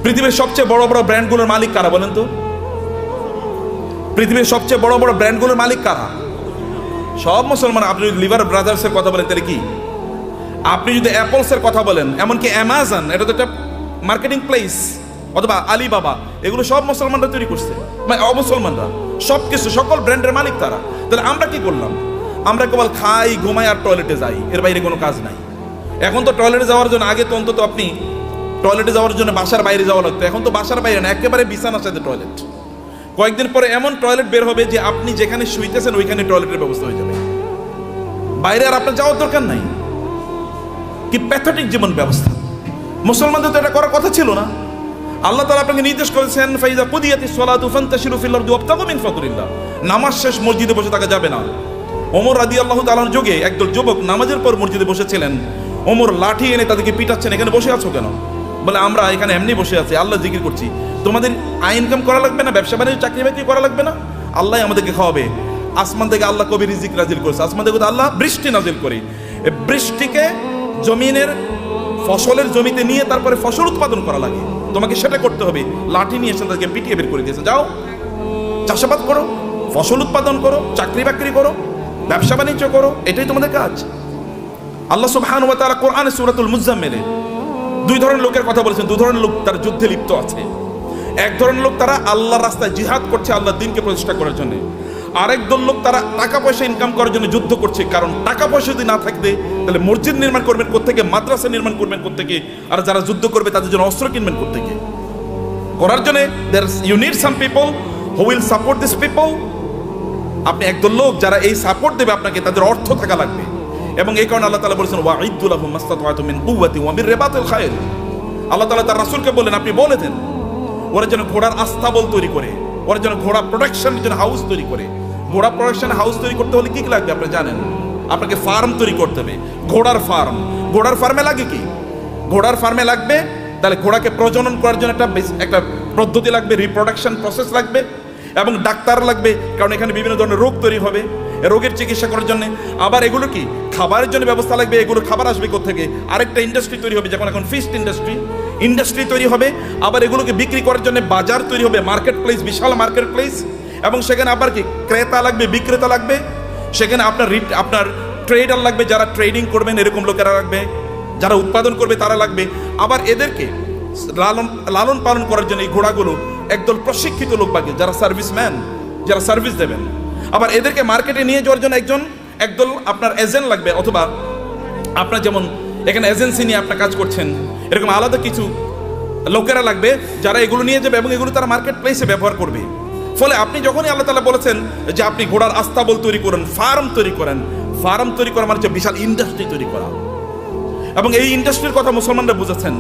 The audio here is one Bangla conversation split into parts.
পৃথিবীর সবচেয়ে বড় বড় ব্র্যান্ডগুলোর মালিক কারা বলেন তো? পৃথিবীর সবচেয়ে বড় বড় ব্র্যান্ডগুলোর মালিক কারা? সব মুসলমান। আপনি যদি লিভার ব্রাদার্সের কথা বলেন তাহলে কি? আপনি যদি অ্যাপলসের কথা বলেন, এমনকি অ্যামাজন, এটা তো একটা মার্কেটিং প্লেস, অথবা আলিবাবা, এগুলো সব মুসলমানরা তৈরি করছে, মানে অমুসলমানরা। সব কিছু, সকল ব্র্যান্ডের মালিক তারা। তাহলে আমরা কি করলাম? আমরা কেবল খাই, ঘুমাই আর টয়লেটে যাই, এর বাইরে কোনো কাজ নাই। এখন তো টয়লেটে যাওয়ার জন্য, আগে তো অন্তত আপনি টয়লেটে যাওয়ার জন্য বাসার বাইরে যাওয়া লাগতো, এখন তো বাসার বাইরে না, একেবারে বিছানার সাথে টয়লেট। কয়েকদিন পরে এমন টয়লেট বের হবে যে আপনি যেখানে শুইতেছেন ওইখানে টয়লেটের ব্যবস্থা হয়ে যাবে, বাইরে আর আপনার যাওয়ার দরকার নাই। কি প্যাথেটিক জীবন ব্যবস্থা! মুসলমানদের তো এটা করার কথা ছিল না। আল্লাহ তাআলা আপনাকে নির্দেশ করেছেন, ফাইজা কুদিয়াতিস সালাতু ফান্তাশিরু ফিল আরদি ওয়াবতাগু মিন ফাদলিল্লাহ। নামাজ শেষ মসজিদে বসে থাকা যাবে না। ওমর রাদিয়াল্লাহু তাআলার যুগে একদল যুবক নামাজের পর মসজিদে বসেছিলেন। ওমর লাঠি এনে তাদেরকে পিটাচ্ছেন, এখানে বসে আছো কেন? বলে, আমরা এখানে এমনি বসে আছি, আল্লাহ জিকির করছি। তোমাদের ইনকাম করা লাগবে না, ব্যবসা বাণিজ্য, চাকরি বাকরি করা লাগবে না, আল্লাহ আমাদেরকে খাওয়াবে। আসমান থেকে আল্লাহ কবি রিজিক নাজিল করেছে, আসমান থেকে আল্লাহ বৃষ্টি নাজিল করে। এই বৃষ্টিকে জমিনের ফসলের জমিতে নিয়ে তারপরে ফসল উৎপাদন করা লাগে, তোমাকে সেটা করতে হবে। লাঠি নিয়ে এসে তাদেরকে পিটিয়ে বের করে দিয়েছে, যাও চাষাবাদ করো, ফসল উৎপাদন করো, চাকরি বাকরি করো, ব্যবসা বাণিজ্য করো, এটাই তোমাদের কাজ। আল্লাহ সুবহানাহু ওয়া তাআলা কোরআনে সূরাতুল মুজাম্মিলে দুই ধরনের লোকের কথা বলেছেন। দুই ধরনের লোক তারা যুদ্ধে লিপ্ত আছে। এক ধরনের লোক তারা আল্লাহর রাস্তায় জিহাদ করছে, আল্লাহর দ্বীনকে প্রতিষ্ঠা করার জন্য। আরেক দল লোক তারা টাকা পয়সা ইনকাম করার জন্য যুদ্ধ করছে। কারণ টাকা পয়সা যদি না থাকবে তাহলে মসজিদ নির্মাণ করবেন কোত্থেকে, মাদ্রাসা নির্মাণ করবেন কোত্থেকে, আর যারা যুদ্ধ করবে তাদের জন্য অস্ত্র কিনবেন কোত্থেকে। করার জন্য you need some people who will support this people. আপনি একদল লোক যারা এই সাপোর্ট দেবে আপনাকে, তাদের অর্থ থাকা লাগবে। এবং এই কারণে আল্লাহ তাআলা বলেছেন, ওয়াইদু লাহুম মাসতাতা'তুম মিন কুওয়াতি ওয়া মিন রিবাতিল খায়ল। আল্লাহ তাআলা তার রাসূলকে বললেন, আপনি বলে দেন ওরা যেন ঘোড়ার আস্তাবল তৈরি করে, ওরা যেন ঘোড়া প্রোডাকশনের জন্য হাউস তৈরি করে। ঘোড়া প্রোডাকশন হাউস তৈরি করতে হলে কি লাগবে আপনি জানেন? আপনাকে ফার্ম তৈরি করতে হবে, ঘোড়ার ফার্ম। ঘোড়ার ফার্মে লাগে কি? ঘোড়ার ফার্মে লাগবে তাহলে ঘোড়াকে প্রজনন করার জন্য একটা পদ্ধতি লাগবে, রিপ্রোডাকশন প্রসেস লাগবে, এবং ডাক্তার লাগবে, কারণ এখানে বিভিন্ন ধরনের রোগ তৈরি হবে, রোগের চিকিৎসা করার জন্য। আবার এগুলো কি খাবারের জন্য ব্যবস্থা লাগবে, এগুলো খাবার আসবে কোত্থেকে? আরেকটা ইন্ডাস্ট্রি তৈরি হবে, যেমন এখন ফিশ ইন্ডাস্ট্রি তৈরি হবে। আবার এগুলোকে বিক্রি করার জন্য বাজার তৈরি হবে, মার্কেট প্লেস, বিশাল মার্কেট প্লেস। এবং সেখানে আবার কি ক্রেতা লাগবে, বিক্রেতা লাগবে। সেখানে আপনার ট্রেডার লাগবে, যারা ট্রেডিং করবেন এরকম লোকেরা লাগবে, যারা উৎপাদন করবে তারা লাগবে। আবার এদেরকে লালন পালন করার জন্য এই ঘোড়াগুলো একদল প্রশিক্ষিত লোক লাগে, যারা সার্ভিসম্যান, যারা সার্ভিস দেবেন। আবার এদেরকে মার্কেটে নিয়ে যাওয়ার জন্য একদল আপনার এজেন্ট লাগবে, অথবা আপনার যেমন এখানে এজেন্সি নিয়ে আপনার কাজ করছেন, এরকম আলাদা কিছু লোকেরা লাগবে যারা এগুলো নিয়ে যাবে এবং এগুলো তারা মার্কেট প্লেসে ব্যবহার করবে। ফলে আপনি যখনই আল্লাহ তাআলা বলেছেন যে আপনি ঘোড়ার আস্তাবল তৈরি করেন, ফার্ম তৈরি করেন, ফার্ম তৈরি করা মানে হচ্ছে বিশাল ইন্ডাস্ট্রি তৈরি করা। এবং এই ইন্ডাস্ট্রির কথা মুসলমানরা বুঝেছেন।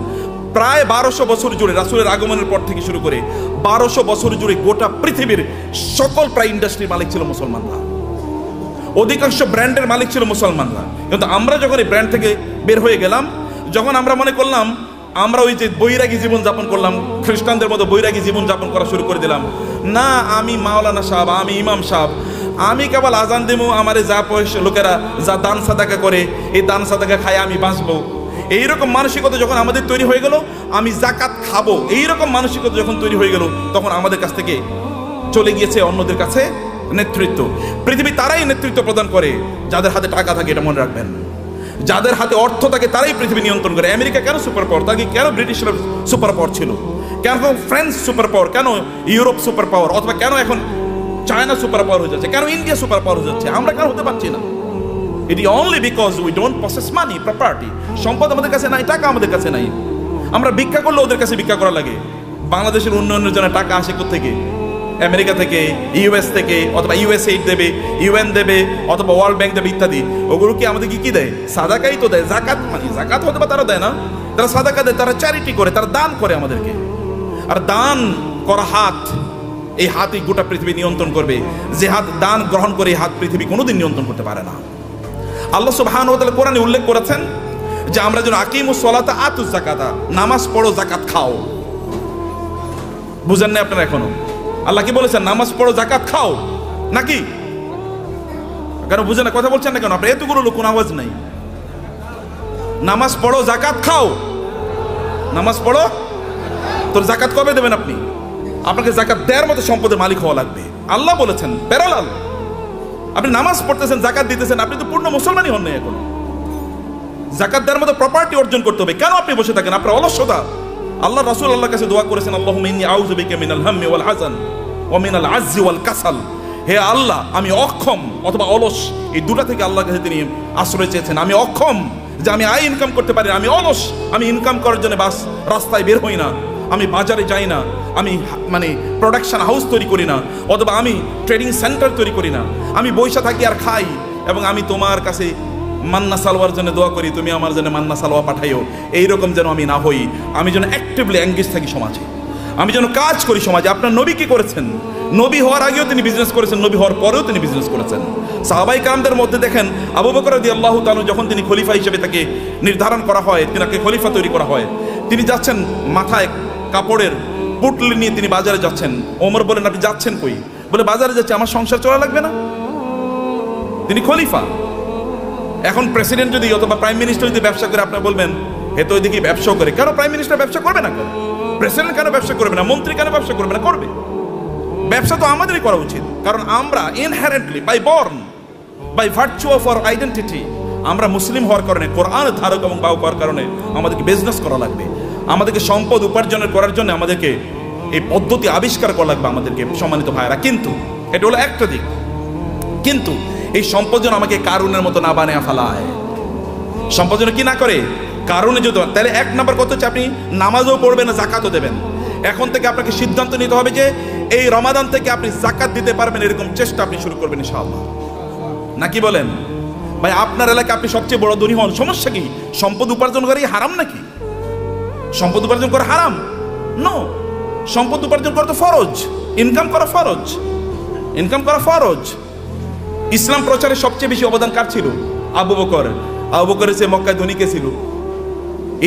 প্রায় 1200 বছর জুড়ে, রাসূলের আগমনের পর থেকে শুরু করে 1200 বছর জুড়ে গোটা পৃথিবীর সকল প্রায় ইন্ডাস্ট্রির মালিক ছিল মুসলমানরা। অধিকাংশ ব্র্যান্ডের মালিক ছিল মুসলমানরা। কিন্তু আমরা যখন এই ব্র্যান্ড থেকে বের হয়ে গেলাম, যখন আমরা মনে করলাম আমরা ওই যে বৈরাগী জীবন যাপন করলাম, খ্রিস্টানদের মতো বৈরাগী জীবন যাপন করা শুরু করে দিলাম। না, আমি মাওলানা সাহেব, আমি ইমাম সাহেব, আমি কেবল আজান দেবো, আমারে যা পয়সা লোকেরা যা দান সাদাকা করে, এই দান সাদাকা খায় আমি বাঁচবো, এইরকম মানসিকতা যখন আমাদের তৈরি হয়ে গেল, আমি জাকাত খাবো, এইরকম মানসিকতা যখন তৈরি হয়ে গেল, তখন আমাদের কাছ থেকে চলে গিয়েছে অন্যদের কাছে নেতৃত্ব। পৃথিবী তারাই নেতৃত্ব প্রদান করে যাদের হাতে টাকা থাকে, এটা মনে রাখবেন। যাদের হাতে অর্থ থাকে তারাই পৃথিবী নিয়ন্ত্রণ করে। আমেরিকা কেন সুপার পাওয়ার? তাকে কেন ব্রিটিশরা সুপার পাওয়ার ছিল? কেন ফ্রান্স সুপার পাওয়ার? কেন ইউরোপ সুপার পাওয়ার? অথবা কেন এখন চায়না সুপার পাওয়ার হয়ে যাচ্ছে? কেন ইন্ডিয়া সুপার পাওয়ার হয়ে যাচ্ছে? আমরা কেন হতে পারছি না? It is only because we don't possess money, property. সম্পদ আমাদের কাছে নাই, টাকা আমাদের কাছে নাই। আমরা ভিক্ষা করলে ওদের কাছে ভিক্ষা করা লাগে। বাংলাদেশের উন্নয়নের জন্য টাকা আসে কোত্থেকে? আমেরিকা থেকে, ইউএস থেকে, অথবা ইউএসএইড দেবে, ইউএন দেবে, অথবা ওয়ার্ল্ড ব্যাংক দেবে ইত্যাদি। ওগুলো কি আমাদেরকে কি দেয়? সাদাকাই তো দেয়, জাকাত। মানে জাকাত হতে বা তারা দেয় না, তারা সাদাকা দেয়, তারা চ্যারিটি করে, তারা দান করে আমাদেরকে। আর দান করা হাত, এই হাতই গোটা পৃথিবী নিয়ন্ত্রণ করবে। যে হাত দান গ্রহণ করে, এই হাত পৃথিবী কোনোদিন নিয়ন্ত্রণ করতে পারে না। আল্লাহ সুবহানাহু ওয়া তাআলা কোরআনে উল্লেখ করেছেন যে আমরা যেন আকিমুস সালাতা আতুজ যাকাতা, নামাজ পড়ো, যাকাত খাও। বুঝেন না আপনারা এখনো? আল্লাহ কি বলেছেন? নামাজ পড়ো, যাকাত খাও, নাকি? কেন বুঝেন না? কথা বলছেন না কেন? আপনার এতগুলো লোক, কোনো আওয়াজ নাই। নামাজ পড়ো, যাকাত খাও, নামাজ পড়ো, তোর জাকাত কবে দেবেন আপনি? আপনাকে জাকাত দেওয়ার মতো সম্পদের মালিক হওয়া লাগবে। আল্লাহ বলেছেন প্যারালাল। আপনি নামাজ পড়তেছেন, জাকাত দিতেছেন, আপনি তো পূর্ণ মুসলমানই হন না এখন। জাকাত দেওয়ার মতো প্রপার্টি অর্জন করতে হবে। কেন আপনি বসে থাকেন? আপনার অলসতা। আল্লাহ রাসূল আল্লাহর কাছে দোয়া করেছেন, আল্লাহুম্মা ইন্নী আউযু বিকা মিনাল হাম্মি ওয়াল হাযান ওয়া মিনাল আজজি ওয়াল কাসাল। হে আল্লাহ, আমি অক্ষম অথবা অলস, এই দুটা থেকে আল্লাহর কাছে তিনি আশ্রয় চেয়েছেন। আমি অক্ষম, যে আমি আয় ইনকাম করতে পারি না। আমি অলস, আমি ইনকাম করার জন্য বাস রাস্তায় বের হই না, আমি বাজারে যাই না, আমি প্রোডাকশন হাউস তৈরি করি না, অথবা আমি ট্রেডিং সেন্টার তৈরি করি না। আমি বৈশা থাকি আর খাই, এবং আমি তোমার কাছে মান্না সালোয়ার জন্য দোয়া করি, তুমি আমার জন্য মান্না সালোয়া পাঠাইও। এইরকম যেন আমি না হই। আমি যেন অ্যাক্টিভলি এঙ্গেজ থাকি সমাজে, আমি যেন কাজ করি সমাজে। আপনার নবী কি করেছেন? নবী হওয়ার আগেও তিনি বিজনেস করেছেন, নবী হওয়ার পরেও তিনি বিজনেস করেছেন। সাহাবায়ে কেরামদের মধ্যে দেখেন, আবু বকর রাদিয়াল্লাহু তাআলা যখন তিনি খলিফা হিসেবে তাকে নির্ধারণ করা হয়, তিনাকে খলিফা তৈরি করা হয়, তিনি যাচ্ছেন মাথায় কাপড়ের পুটলি নিয়ে তিনি বাজারে যাচ্ছেন। ওমর বলেন, আপনি যাচ্ছেন কই? বলে, বাজারে যাচ্ছে, আমার সংসার চলা লাগবে না? তিনি খলিফা। এখন প্রেসিডেন্ট যদি অথবা প্রাইম মিনিস্টার যদি ব্যবসা করে, আপনার বলবেন হে তো ওইদিকে ব্যবসা করে। কেন প্রাইম মিনিস্টার ব্যবসা করবে না? কেন প্রেসিডেন্ট কেন ব্যবসা করবে না? মন্ত্রী কেন ব্যবসা করবে না? করবে। ব্যবসা তো আমাদেরই করা উচিত, কারণ আমরা inherently by born, by virtue of our identity, আমরা মুসলিম হওয়ার কারণে, কোরআনের ধারক এবং বাহক হওয়ার কারণে আমাদেরকে বিজনেস করা লাগবে। আমাদেরকে সম্পদ উপার্জনের করার জন্য আমাদেরকে এই পদ্ধতি আবিষ্কার করা লাগবে আমাদেরকে, সম্মানিত ভাইয়েরা। কিন্তু এটা হলো একটা দিক। কিন্তু এই সম্পদ যেন আমাকে কারুনের মতো না বানিয়ে ফেলায়। সম্পদ যেন কি না করে কারণে যদি, তাহলে এক নাম্বার কথা হচ্ছে আপনি নামাজও পড়বেন না, জাকাতও দেবেন। এখন থেকে আপনাকে সিদ্ধান্ত নিতে হবে যে এই রমাদান থেকে আপনি জাকাত দিতে পারবেন, এরকম চেষ্টা আপনি শুরু করবেন ইনশাআল্লাহ। নাকি বলেন ভাই? আপনার এলাকায় আপনি সবচেয়ে বড় ধনী হন, সমস্যা কি? সম্পদ উপার্জন করা হারাম নাকি? সম্পদ উপার্জন করা হারাম? নো, সম্পদ উপার্জন করা তো ফরজ। ইনকাম করা ফরজ, ইনকাম করা ফরজ। ইসলাম প্রচারে সবচেয়ে বেশি অবদান কার ছিল? আবু বকর। আবু বকরের চেয়ে মক্কায় ধনী কে ছিল?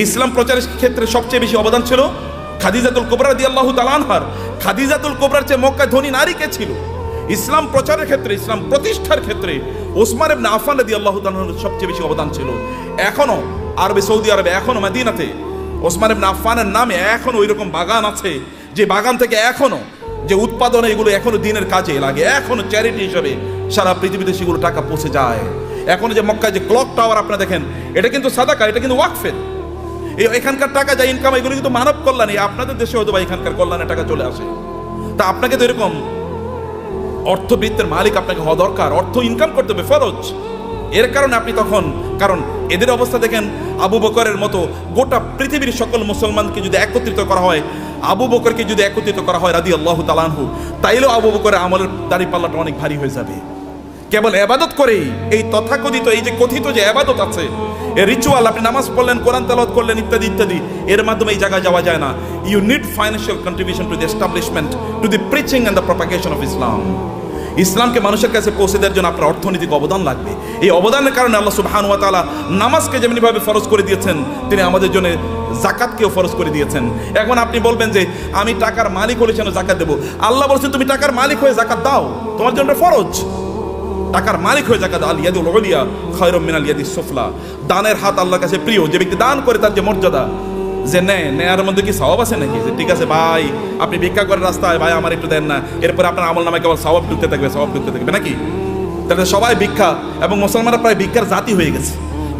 ইসলাম প্রচারের ক্ষেত্রে সবচেয়ে বেশি অবদান ছিল খাদিজাতুল কুবরা রাদিয়াল্লাহু তাআলা আনহার। খাদিজাতুল কুবরার চেয়ে মক্কায় ধনী নারী কে ছিল? ইসলাম প্রচারের ক্ষেত্রে, ইসলাম প্রতিষ্ঠার ক্ষেত্রে ওসমান ইবনে আফফান রাদিয়াল্লাহু তাআলা সবচেয়ে বেশি অবদান ছিল। এখনো আরবে, সৌদি আরবে, এখনো মদিনাতে ওসমান ইবনে আফফানের নামে এখনো ওইরকম বাগান আছে, যে বাগান থেকে এখনো যে উৎপাদন, এগুলো এখনো দিনের কাজে লাগে, এখনো চ্যারিটি হিসেবে সারা পৃথিবীতে সেগুলো টাকা পৌঁছে যায়। এখনো যে মক্কায় যে ক্লক টাওয়ার আপনারা দেখেন, এটা কিন্তু সাদাকা, এটা কিন্তু ওয়াকফের। এখানকার টাকা যা ইনকাম, এগুলো কিন্তু মানব কল্যাণে। আপনাদের দেশে হয়তো বা এখানকার কল্যাণে টাকা চলে আসে। তা আপনাকে তো এরকম অর্থবৃত্তের মালিক আপনাকে হওয়া দরকার। অর্থ ইনকাম করতে হবে, ফরজ। এর কারণে আপনি তখন, কারণ এদের অবস্থা দেখেন, আবু বকরের মতো গোটা পৃথিবীর সকল মুসলমানকে যদি একত্রিত করা হয়, আবু বকরকে যদি একত্রিত করা হয় রাদিয়াল্লাহু তাআলা আনহু, তাইলেও আবু বকরের আমলের দাড়িপাল্লাটা অনেক ভারী হয়ে যাবে। কেবল ইবাদত করেই, এই তথাকথিত এই যে কথিত যে ইবাদত আছে, এই রিচুয়াল, আপনি নামাজ পড়লেন, কোরআন তেলাওয়াত করলেন, ইত্যাদি ইত্যাদি, এর মাধ্যমে এই জায়গায় যাওয়া যায় না। You need financial contribution to the establishment, to the preaching and the propagation of Islam. ইসলামকে মানুষের কাছে পৌঁছে দেওয়ার জন্য আপনার অর্থনৈতিক অবদান লাগবে। এই অবদানের কারণে আল্লাহ সুবহানাহু ওয়া তাআলা নামাজকে যেমনিভাবে ফরজ করে দিয়েছেন, তিনি আমাদের জন্য জাকাতকেও ফরজ করে দিয়েছেন। এখন আপনি বলবেন যে আমি টাকার মালিক হলে যেন জাকাত দেবো। আল্লাহ বলছেন তুমি টাকার মালিক হয়ে জাকাত দাও, তোমার জন্য ফরজ। টাকার মালিক হয়ে জাকাত। আল ইয়াদুল উলিয়া খায়রুম মিনাল ইয়াদিস সুফলা। দানের হাত আল্লাহর কাছে প্রিয়। যে ব্যক্তি দান করে তার যে মর্যাদা, যে নেয়ার মধ্যে কি সওয়াব আছে নাকি? যে ঠিক আছে ভাই, আপনি ভিক্ষা করেন রাস্তায়, ভাই আমার একটু দেন না, এরপরে আপনার আমল নামায় কেবল সওয়াব ঢুকতে থাকবে, সওয়াব ঢুকতে থাকবে নাকি? তাহলে সবাই ভিক্ষা, এবং মুসলমানরা প্রায় ভিক্ষার জাতি হয়ে গেছে।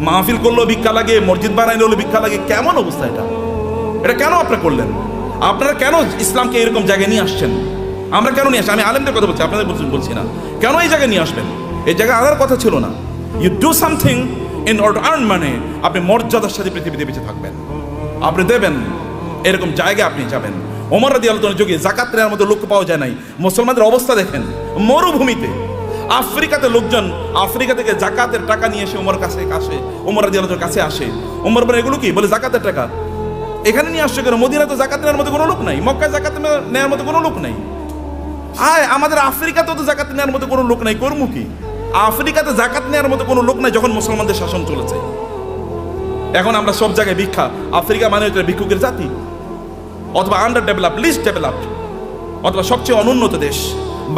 মাহফিল করলেও ভিক্ষা লাগে, মসজিদ বানাইলেও ভিক্ষা লাগে। কেমন অবস্থা এটা? এটা কেন আপনারা করলেন? আপনারা কেন ইসলামকে এরকম জায়গায় নিয়ে আসছেন? আমরা কেন নিয়ে আসি? আমি আলেমদের কথা বলছি, আপনাদের বলছি না। কেন এই জায়গায় নিয়ে আসবেন? এই জায়গায় আনার কথা ছিল না। You do something in order to earn money. আপনি মর্যাদার সাথে পৃথিবীতে বেঁচে থাকবেন, আপনি দেবেন, এরকম জায়গায় আপনি যাবেন। ওমর রাদিয়াল্লাহু তাআলার যুগে জাকাত নেওয়ার মতো লোক পাওয়া যায় নাই। মুসলমানদের অবস্থা দেখেন, মরুভূমিতে আফ্রিকাতে লোকজন আফ্রিকা থেকে জাকাতের টাকা নিয়ে এসে ওমর কাছে আসে, ওমর রাদিয়াল্লাহু তাআলার কাছে আসে। ওমর বলে এগুলো কি? বলে জাকাতের টাকা। এখানে নিয়ে আসছে কেন? মদিনায় তো জাকাত নেওয়ার মতো কোনো লোক নাই, মক্কায় জাকাত নেওয়ার মতো কোনো লোক নাই। আমাদের আফ্রিকাতেও তো জাকাত নেওয়ার মতো কোনো লোক নাই। কর্ম কি? আফ্রিকাতে জাকাত নেওয়ার মতো কোনো লোক নাই যখন মুসলমানদের শাসন চলেছে। এখন আমরা সব জায়গায় ভিক্ষা। আফ্রিকা মানে হচ্ছে ভিক্ষুকের জাতি, অথবা আন্ডার ডেভেলপ, লিস্ট ডেভেলপড, অথবা সবচেয়ে অনুন্নত দেশ।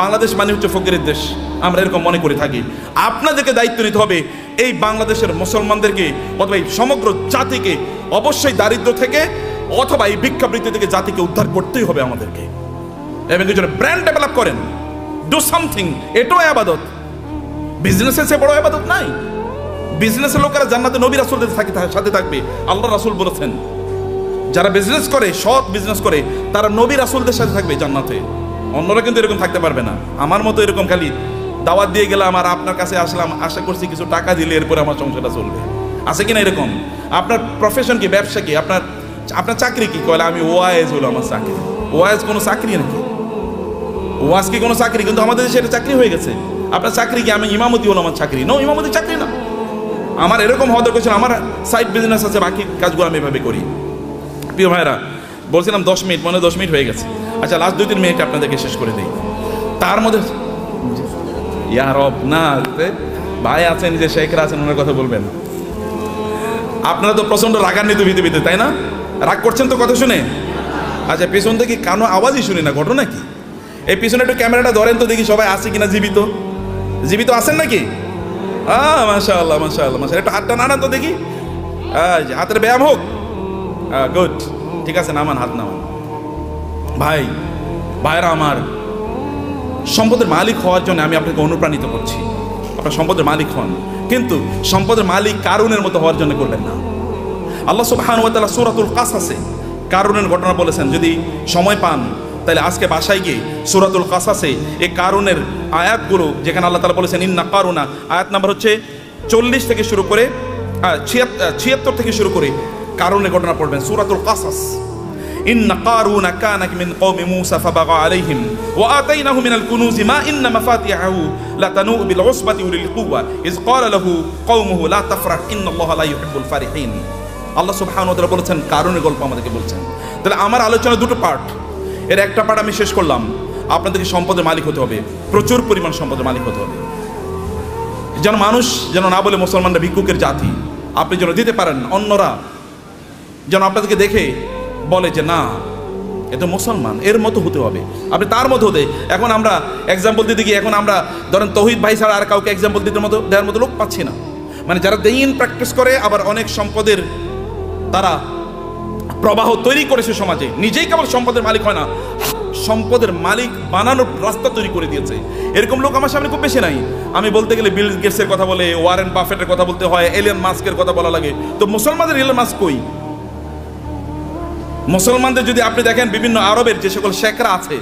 বাংলাদেশ মানে হচ্ছে ফকিরের দেশ, আমরা এরকম মনে করে থাকি। আপনাদেরকে দায়িত্ব নিতে হবে এই বাংলাদেশের মুসলমানদেরকে, অথবা এই সমগ্র জাতিকে অবশ্যই দারিদ্র থেকে অথবা এই ভিক্ষাবৃত্তি থেকে জাতিকে উদ্ধার করতেই হবে আমাদেরকে। এবং এই জন্য ব্র্যান্ড ডেভেলপ করেন, ডু সামথিং। এটাও আবাদত, বিজনেসের চেয়ে বড় আবাদত নাই। বিজনেসের লোকেরা জান্নাতে নবী রাসূলদের সাথে থাকবে, আল্লাহ রাসূল বলেছেন। যারা বিজনেস করে, সৎ বিজনেস করে, তারা নবী রাসূলদের সাথে থাকবে জান্নাতে। অন্যরা কিন্তু এরকম থাকতে পারবে না। আমার মতো এরকম খালি দাওয়াত দিয়ে গেলাম আর আপনার কাছে আসলাম, আশা করছি কিছু টাকা দিলে এরপরে আমার সংসারটা চলবে, আছে কিনা এরকম? আপনার প্রফেশন কি, ব্যবসা কি, আপনার চাকরি কি? কয়লা আমি ওয়াইজ হলো আমার চাকরি। ওয়াইজ কোনো চাকরি নাকি? ওয়াজ কি কোনো চাকরি? কিন্তু আমাদের দেশে এটা চাকরি হয়ে গেছে। আপনার চাকরি কি? আমি ইমামতি হলো আমার চাকরি? নো, ইমামতি চাকরি না। আমার এরকম হওয়া দরকার ছিল, আমার সাইড বিজনেস আছে, বাকি কাজগুলো আমি এভাবে করি। প্রিয় ভাইরা, বলছিলাম 10 মিনিট, মনে 10 মিনিট হয়ে গেছে। আচ্ছা, লাস্ট 2-3 মিনিট আপনাদেরকে শেষ করে দিই। তার মধ্যে না ভাই আছেন, যে শেখরা আছেন, ওনার কথা বলবেন। আপনারা তো প্রচন্ড রাগান্বিত ভিতরে, তাই না? রাগ করছেন তো কথা শুনে? আচ্ছা, পিছন থেকে কানো আওয়াজই শুনি না, ঘটনা কি? এই পিছনে একটু ক্যামেরাটা ধরেন তো দেখি সবাই আছে কিনা, জীবিত জীবিত আছেন নাকি? মাশাআল্লাহ মাশাআল্লাহ মাশাআল্লাহ। একটু হাতটা নাড়ান তো দেখি, হাতের ব্যায়াম হোক। গুড, ঠিক আছে, নামান, হাত নামান। ভাইরা আমার, সম্পদের মালিক হওয়ার জন্য আমি আপনাকে অনুপ্রাণিত করছি। আপনার সম্পদের মালিক হন, কিন্তু সম্পদের মালিক কারুনের মতো হওয়ার জন্য করবেন না। আল্লাহ সুবহানাহু ওয়া তাআলা সূরাতুল কাসাসে কারুনের ঘটনা বলেছেন। যদি সময় পান তাহলে আজকে বাসায় গিয়ে সূরাতুল কাসাসে এই কারুনের আয়াতগুলো, যেখানে আল্লাহ তাআলা বলেছেন ইন্না কারুনা, আয়াত নাম্বার হচ্ছে 40 থেকে শুরু করে 76 থেকে শুরু করে কারুনের ঘটনা পড়বেন। সূরাতুল কাসাস। ইন্না কারুনা কানা মিন কওমি মূসা ফাবাগা আলাইহিম ওয়া আতাইনাহু মিনাল কুনুজি মা ইন্না মাফাতিহাহু লাতানু বিল উসবাতি উলিল কুওয়া ইয ক্বালা লাহু কওমুহু লা তাফরাহ ইন্নাল্লাহা লা ইউহিব্বুল ফারিহিন। আল্লাহ সুবহানাহু ওয়া তাআলা বলেছেন, কারুনের গল্প আমাদেরকে বলছেন। তাহলে আমার আলোচনা দুটো পার্ট, এর একটা পার্ট আমি শেষ করলাম। আপনাদেরকে সম্পদের মালিক হতে হবে, প্রচুর পরিমাণ সম্পদের মালিক হতে হবে, যেন মানুষ যেন না বলে মুসলমানরা ভিক্ষুকের জাতি। আপনি যেন দিতে পারেন, অন্যরা যেন আপনাদেরকে দেখে বলে যে না, এ তো মুসলমান, এর মতো হতে হবে, আপনি তার মতো হতে। এখন আমরা এক্সাম্পল দিতে গিয়ে, এখন আমরা ধরেন তৌহিদ ভাই ছাড়া আর কাউকে এক্সাম্পল দেওয়ার মতো লোক পাচ্ছি না। মানে যারা দ্বীন প্র্যাকটিস করে, আবার অনেক সম্পদের তারা প্রবাহ তৈরি করেছে সমাজে, নিজেই কেবল সম্পদের মালিক হয় না, সম্পদের মালিক বানানোর রাস্তা তৈরি করে দিয়েছে। এরকম লোক আমার সামনে খুব বেশি নাই। আমি বলতে গেলে বিল গেটসের কথা বলে, ওয়ারেন বাফেটের কথা বলতে হয়, এলন মাস্কের কথা বলা লাগে। তো মুসলমানদের এলন মাস্ক কই? মুসলমানদের যদি আপনি দেখেন, বিভিন্ন আরবের যে সকল শেখরা আছে,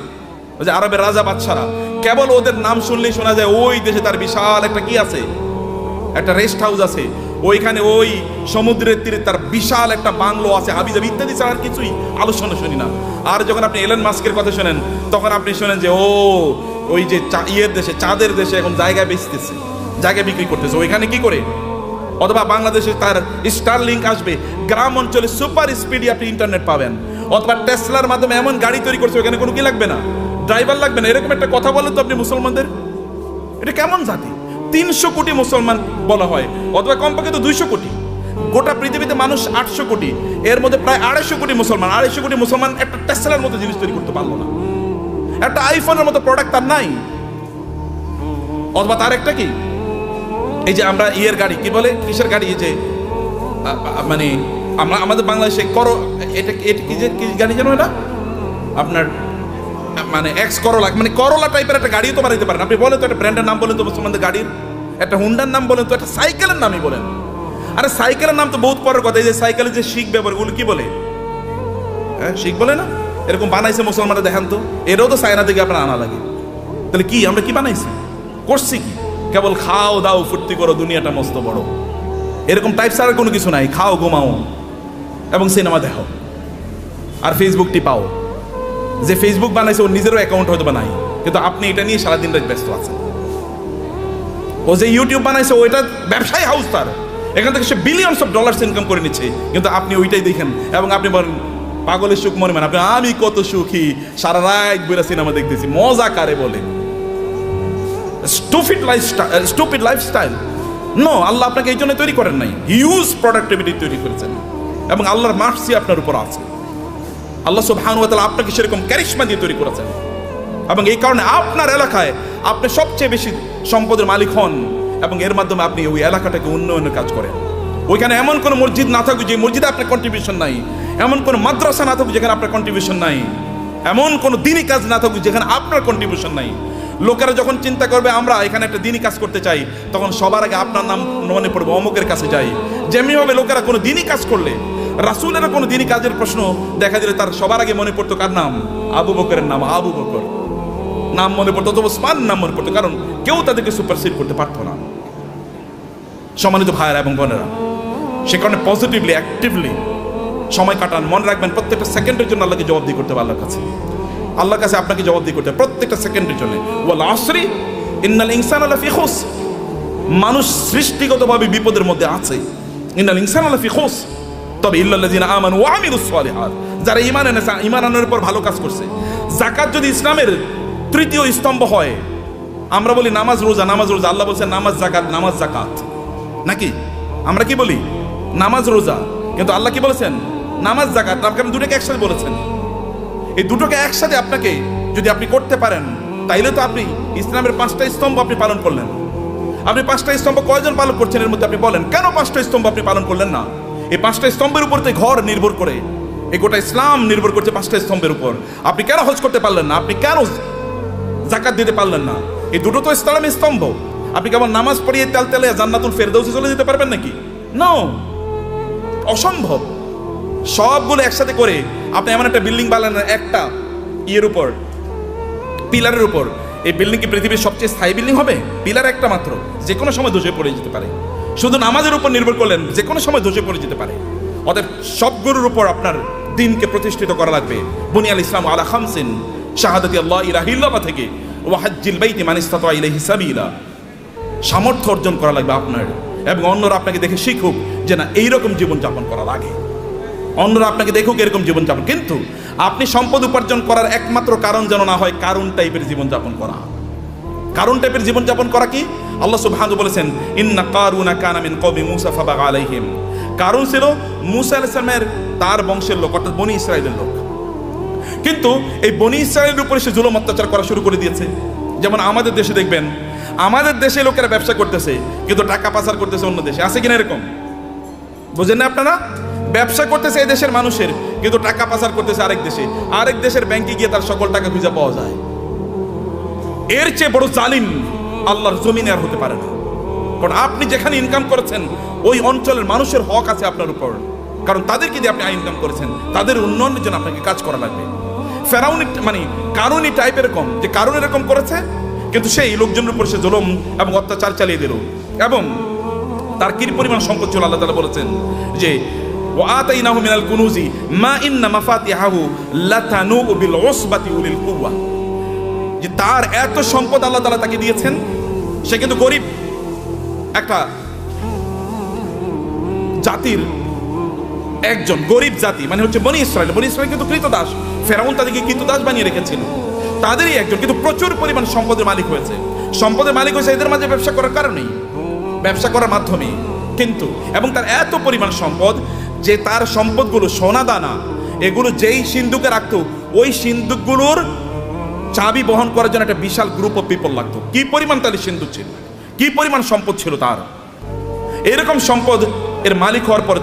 ওই যে আরবের রাজা বাদশারা, কেবল ওদের নাম শুনলেই শোনা যায় ওই দেশে তার বিশাল একটা কি আছে, একটা রেস্ট হাউস আছে, ওইখানে ওই সমুদ্রের তীরে তার বিশাল একটা বাংলো আছে, হাবিজাবি ইত্যাদি ছাড়া আর কিছুই আলোচনা শুনি না। আর যখন আপনি এলন মাস্কের কথা শোনেন, তখন আপনি শোনেন যে ওই যে ইয়ের দেশে, চাঁদের দেশে এখন জায়গা বেচতেছে, জায়গা বিক্রি করতেছে, ওইখানে কি করে। অথবা বাংলাদেশে তার স্টারলিংক আসবে, গ্রাম অঞ্চলে সুপার স্পিডি আপনি ইন্টারনেট পাবেন। অথবা টেসলার মাধ্যমে এমন গাড়ি তৈরি করছে, ওখানে কোনো কি লাগবে না, ড্রাইভার লাগবে না। এরকম একটা কথা বলেন তো আপনি মুসলমানদের, এটা কেমন জাতি? 300 কোটি মুসলমান বলা হয়, অথবা কমপক্ষে তো 200 কোটি। গোটা পৃথিবীতে মানুষ 800 কোটি, এর মধ্যে প্রায় 250 কোটি মুসলমান। 250 কোটি মুসলমান একটা টেসলার মতো জিনিস তৈরি করতে পারলো না, একটা আইফোনের মতো প্রোডাক্ট তার নাই। অথবা তার একটা কি, এই যে আমরা ইয়ের গাড়ি কি বলে, কিসের গাড়ি, এই যে মানে আমরা আমাদের বাংলাদেশে এটা কি যে কি গাড়ি জানো, এটা আপনার মানে এক্স করোলা, মানে করোলা টাইপের একটা গাড়িও তো বানাইতে পারেন আপনি। বলেন তো একটা ব্র্যান্ডের নাম বলেন তো মুসলমানদের গাড়ির, একটা হুন্ডার নাম বলেন তো, একটা সাইকেলের নামই বলেন। আরে সাইকেলের নাম তো বহুত পরের কথা। এই যে সাইকেলের যে শিখ ব্যবহার, ওগুলো কি বলে? হ্যাঁ, শিখ বলে না? এরকম বানাইছে মুসলমানরা, দেখেন তো, এরাও তো চায়না থেকে আপনার আনা লাগে। তাহলে কি আমরা কি বানাইছি, করছি কি? কেবল খাও দাও ফুর্তি করো, দুনিয়াটা মস্ত বড়, এরকম টাইপ ছাড়া কোনো কিছু নাই। খাও, ঘুমাও এবং সিনেমা দেখো আর ফেসবুক টিপাও। যে ফেসবুক বানাইছে ওর নিজেরও অ্যাকাউন্ট হয়তো বা নাই, কিন্তু আপনি এটা নিয়ে সারাদিন রাত ব্যস্ত আছেন। ও যে ইউটিউব বানাইছে, ওইটা ব্যবসায়ী হাউস তার, এখান থেকে সে বিলিয়নস অফ ডলার্স ইনকাম করে নিচ্ছে, কিন্তু আপনি ওইটাই দেখেন এবং আপনি বলেন পাগলের সুখ মনে মানে, আপনি আমি কত সুখী, সারা রাত বইরা সিনেমা দেখতেছি, মজা কারে বলে? Stupid lifestyle. নো, আল্লাহ আপনাকে এই জন্য তৈরি করেন নাই, হিউজ প্রোডাক্টিভিটি তৈরি করেছেন এবং আল্লাহর মার্সি আপনার উপর আছে। আল্লাহ সুবহানাহু ওয়া তাআলা আপনাকে সেরকম ক্যারিশমা দিয়ে তৈরি করেছেন এবং এই কারণে আপনার এলাকায় আপনি সবচেয়ে বেশি সম্পদের মালিক হন এবং এর মাধ্যমে আপনি ওই এলাকাটাকে উন্নয়নের কাজ করেন। ওইখানে এমন কোনো মসজিদ না থাকুক যে মসজিদে আপনার কন্ট্রিবিউশন নাই, এমন কোনো মাদ্রাসা না থাকুক যেখানে আপনার কন্ট্রিবিউশন নাই, এমন কোনো দিনই কাজ না থাকুক যেখানে আপনার কন্ট্রিবিউশন নাই। লোকেরা যখন চিন্তা করবে আমরা এখানে একটা দিনই কাজ করতে চাই, তখন সবার আগে আপনার নাম মনে পড়বে, অমুকের কাছে যাই। যেমনিভাবে লোকেরা কোনো দিনই কাজ করলে, রাসূলের কোনো দিনই কাজের প্রশ্ন দেখা দিলে তার সবার আগে মনে পড়তো কার নাম? আবু বকরের নাম। আবু বকর নাম মনে পড়তো, অথবা ওসমান নাম মনে পড়তো, কারণ কেউ তাদেরকে সুপারসিড করতে পারতো না। সম্মানিত ভাইয়েরা এবং বোনেরা, সে কারণে পজিটিভলি অ্যাক্টিভলি সময় কাটান। মনে রাখবেন প্রত্যেকটা সেকেন্ডের জন্য আল্লাহকে জবাবদিহি করতে হবে। আল্লাহর কাছে আপনাকে জবাবদিহি করতে হবে প্রত্যেকটা সেকেন্ডের জন্য। ওয়াল আসরি ইন্নাল ইনসানা লাফি খুস, মানুষ সৃষ্টিগতভাবে বিপদের মধ্যে আছে। ইন্নাল ইনসানা লাফি খুস, তবে ইল্লাল্লাযিনা আমানু ওয়া আমিলুস সালিহাত, যারা ঈমান এনেছে, ঈমান আনার উপর ভালো কাজ করছে। যাকাত যদি ইসলামের তৃতীয় স্তম্ভ হয়, আমরা বলি নামাজ রোজা, নামাজ রোজা, আল্লাহ বলছেন নামাজ জাকাত, নামাজ জাকাত, নাকি আমরা কি বলি? নামাজ রোজা, কিন্তু আল্লাহ কি বলেছেন? নামাজ জাকাত। কারণ দুটোকে একসাথে বলেছেন। এই দুটোকে একসাথে আপনাকে যদি আপনি করতে পারেন, তাইলে তো আপনি ইসলামের 5টা স্তম্ভ আপনি পালন করলেন। আপনি 5টা স্তম্ভ কয়জন পালন করছেন এর মধ্যে আপনি বলেন, কেন 5টা স্তম্ভ আপনি পালন করলেন না? এই 5টা স্তম্ভের উপর তো ঘর নির্ভর করে, এই গোটা ইসলাম নির্ভর করছে 5টা স্তম্ভের উপর। আপনি কেন হজ করতে পারলেন না? আপনি কেন জাকাত দিতে পারলেন না? এই দুটো তো ইসলামের স্তম্ভ। আপনি কেবল নামাজ পড়িয়ে তেলে জান্নাতুল ফেরদাউসে চলে যেতে পারবেন নাকি? নো, অসম্ভব। সবগুলো একসাথে করে আপনি এমন একটা বিল্ডিং বানালেন একটা ইয়ের উপর, পিলারের উপর। এই বিল্ডিং কি পৃথিবীর সবচেয়ে স্থায়ী বিল্ডিং হবে? পিলার একটা মাত্র, যে কোনো সময় ধসে পড়ে যেতে পারে। শুধু নামাজের উপর নির্ভর করলেন, যে কোনো সময় ধসে পড়ে যেতে পারে। অতএব সবগুলোর উপর আপনার দিনকে প্রতিষ্ঠিত করা লাগবে। বুনিয়াল ইসলাম আলা খামসিন, শাহাদাতি আল্লাহ ইলাহা ইল্লাল্লাহ থেকে ওয়া হাজ্জিল বাইতি মান ইসতাতা ইলাইহি সাবিলা, সামর্থ্য অর্জন করা লাগবে আপনার, এবং অন্যরা আপনাকে দেখে শিখুক যে না এইরকম জীবনযাপন করা লাগে। অন্যরা আপনাকে দেখুক এরকম জীবনযাপন। কিন্তু আপনি সম্পদ উপার্জন করার একমাত্র কারণ যেন না হয় কারুন টাইপের জীবনযাপন করা। কারুন টাইপের জীবনযাপন করা কি? আল্লাহ সুবহানাহু বলেছেন, ইন্না কারুনা কানা মিন কওমি মূসা ফাবাগা আলাইহিম। কারুন ছিল মূসা আলাইহিস সালামের তার বংশের লোক, অর্থাৎ বনি ইসরাইলের লোক। কিন্তু এই বনি ইসরাইলের উপরে সে জুলুম অত্যাচার করা শুরু করে দিয়েছে। যেমন আমাদের দেশে দেখবেন, আমাদের দেশে লোকেরা ব্যবসা করতেছে কিন্তু টাকা পাচার করতেছে অন্য দেশে। আছে কিনা এরকম? বুঝেন না আপনারা? ব্যবসা করতেছে এই দেশের মানুষের, কিন্তু টাকা পাচার করতেছে আরেক দেশে। আরেক দেশের ব্যাংকে গিয়ে তার সকল টাকা খুঁজে পাওয়া যায়। এর চেয়ে বড় জালিম আল্লাহর জমিনে আর হতে পারে না। কারণ আপনি যেখানে ইনকাম করেছেন ওই অঞ্চলের মানুষের হক আছে আপনার উপর, কারণ তাদেরকে দিয়ে আপনি ইনকাম করেছেন, তাদের উন্নয়নের জন্য আপনাকে কাজ করা লাগবে। ফেরাউনি মানে কারুনি টাইপ এরকম, যে কারণ এরকম করেছে, কিন্তু সেই লোকজনের উপর সে জুলুম এবং অত্যাচার চালিয়ে দিল। এবং তার কি পরিমাণ সম্পদ ছিল, আল্লাহ তাআলা বলেছেন যে ওয়াতাইনাহু মিনাল কুনুজি মা ইন্না মাফাতিহাহু লাতানু বিল উসবাতি উলিল কুওয়া, যে তার এত সম্পদ আল্লাহ তাআলা তাকে দিয়েছেন, সে কিন্তু গরিব একটা জাতির একজন, গরিব জাতি মানে হচ্ছে বনি ইসরাইল। বনি ইসরাইল কিন্তু কৃতদাস, ফেরাউন তাদেরকে কৃতদাস বানিয়ে রেখেছিল, তাদেরই একজন, কিন্তু প্রচুর পরিমাণ সম্পদের মালিক হয়েছে। সম্পদের মালিক হয়েছে এদের মাঝে ব্যবসা করার কারণেই, ব্যবসা করার মাধ্যমে। কিন্তু এবং তার এত পরিমাণ সম্পদ যে তার সম্পদগুলো সোনা দানা এগুলো যেই সিন্ধুকে রাখতো, ওই সিন্ধুকগুলোর চাবি বহন করার জন্য একটা বিশাল গ্রুপ অফ পিপল লাগতো। কি পরিমাণ তাদের সিন্ধুক ছিল, কি পরিমাণ সম্পদ ছিল তার। এরকম সম্পদ এর মালিক হওয়ার পরে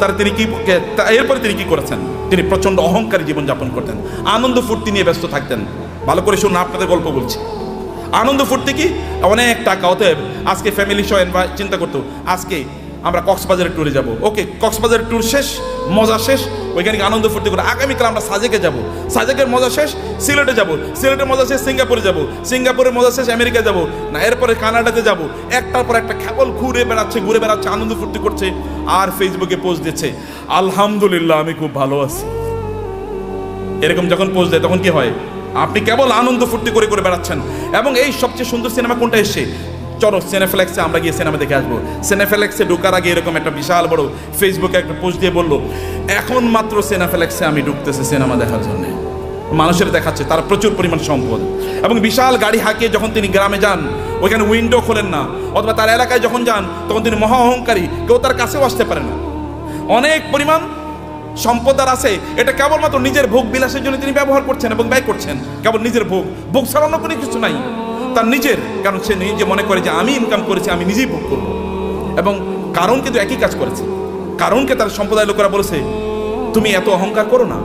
এরপরে তিনি কি করেছেন? তিনি প্রচন্ড অহংকারী জীবনযাপন করতেন, আনন্দ ফুর্তি নিয়ে ব্যস্ত থাকতেন। ভালো করে শুনুন, আপনাদের গল্প বলছি। আনন্দ ফুর্তি কি? অনেক টাকা। অতএব আজকে ফ্যামিলি সহ চিন্তা করতো আজকে আমরা কক্সবাজারের ট্যুরে যাব। ওকে, কক্সবাজারের ট্যুর শেষ, মজা শেষ, ওইখানে আনন্দ ফুর্তি করে আগামীকাল আমরা সাজেকে যাব। সাজেকের মজা শেষ, সিলেটে যাব। সিলেটের মজা শেষ, সিঙ্গাপুরে যাব। সিঙ্গাপুরের মজা শেষ, আমেরিকা যাব, না এরপরে কানাডাতে যাব। একটার পর একটা কেবল ঘুরে বেড়াচ্ছে, আনন্দ ফুর্তি করছে, আর ফেসবুকে পোস্ট দিচ্ছে, আলহামদুলিল্লাহ আমি খুব ভালো আছি। এরকম যখন পোস্ট দেয় তখন কি হয়? আপনি কেবল আনন্দ ফুর্তি করে বেড়াচ্ছেন। এবং এই সবচেয়ে সুন্দর সিনেমা কোনটা এসছে? চলো সিনেফ্লেক্সে আমরা গিয়ে সিনেমা দেখে আসবো। সিনেফ্লেক্সে ঢোকার আগে এরকম একটা বিশাল বড় ফেসবুকে একটা পোস্ট দিয়ে বললো, এখন মাত্র সিনেফ্লেক্সে আমি ঢুকতেছি সিনেমা দেখার জন্য। মানুষের দেখাচ্ছে তার প্রচুর পরিমাণ সম্পদ। এবং বিশাল গাড়ি হাঁকিয়ে যখন তিনি গ্রামে যান, ওইখানে উইন্ডো খোলেন না, অথবা তার এলাকায় যখন যান তখন তিনি মহা অহংকারী, কেউ তার কাছেও আসতে পারে না। অনেক পরিমাণ সম্পদ আর আছে, এটা কেবলমাত্র নিজের ভোগ বিলাসের জন্য তিনি ব্যবহার করছেন এবং ব্যয় করছেন। কেবল নিজের ভোগ ছাড়া অন্য কোনো কিছু নাই তার নিজের, কারণ সে নিজে মনে করে যে আমি ইনকাম করেছি, আমি নিজেই ভোগ করব। এবং কারণ কিন্তু একই কাজ করেছে, কারণকে তার সম্প্রদায় লোকেরা বলেছে, তুমি এত অহংকার করো না,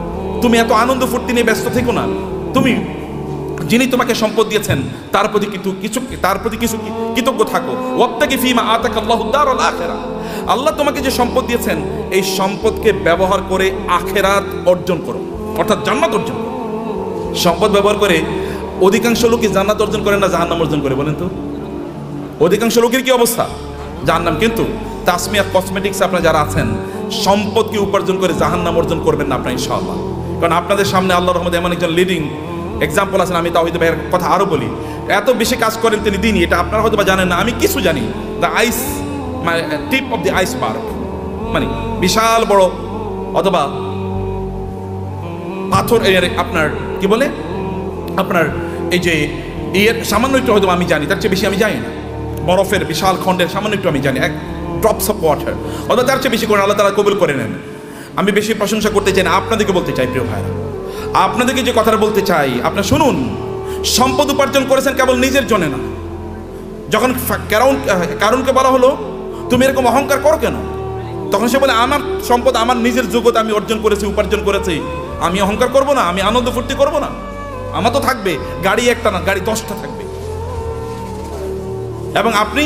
তুমি এত আনন্দ ফুর্তি নিয়ে ব্যস্ত থেকো না, তুমি যিনি তোমাকে সম্পদ দিয়েছেন তার প্রতি কিছু কৃতজ্ঞ থাকো। ওয়াবতাগি ফীমা আতাকাল্লাহুদ দারাল আখিরাহ, আল্লাহ তোমাকে যে সম্পদ দিয়েছেন এই সম্পদকে ব্যবহার করে আখিরাত অর্জন করো, অর্থাৎ জান্নাত অর্জন করো। সম্পদ ব্যবহার করে অধিকাংশ লোকই জান্নাত অর্জন করে না জাহান্নাম অর্জন করে, বলেন তো? অধিকাংশ লোকের কি অবস্থা? জাহান্নাম। কিন্তু তাসমিয়া কসমেটিক্স আপনারা যারা আছেন, সম্পদকে উপার্জন করে জাহান্নাম অর্জন করবেন না আপনারা ইনশাআল্লাহ। কারণ আপনাদের সামনে আল্লাহর রহমতে এমন একজন লিডিং এক্সাম্পল আছেন। আমি তাওহীদ ভাইয়ের কথা আরো বলি, এত বেশি কাজ করেন তিনি দিনই, এটা আপনারা হয়তো বা জানেন না, আমি কিছু জানি। দ্য আইস, মানে টিপ অফ দি আইসবার্গ, মানে বিশাল বড় অথবা পাথর, আপনার কি বলে, আপনার এই যে এর সামান্য একটু হয়তো আমি জানি, তার চেয়ে বেশি আমি জানি না। বরফের বিশাল খণ্ডের সামান্য একটু আমি জানি, এক ড্রপস অফ ওয়াটার, অথবা তার চেয়ে বেশি করে আল্লাহ তাআলা কবুল করে নেন। আমি বেশি প্রশংসা করতে চাই না, আপনাদেরকে বলতে চাই প্রিয় ভাইরা, আপনাদেরকে যে কথাটা বলতে চাই আপনারা শুনুন। সম্পদ উপার্জন করেছেন কেবল নিজের জন্য না। যখন কারণকে বলা হলো তুমি এরকম অহংকার করো কেন, তখন সে বলে আমার সম্পদ আমার নিজের যোগ্যতা আমি অর্জন করেছি, উপার্জন করেছি, আমি অহংকার করব না, আমি আনন্দ ফুর্তি করব না? আমার তো থাকবে, গাড়ি একটা না গাড়ি 10টা থাকবে, এবং আপনি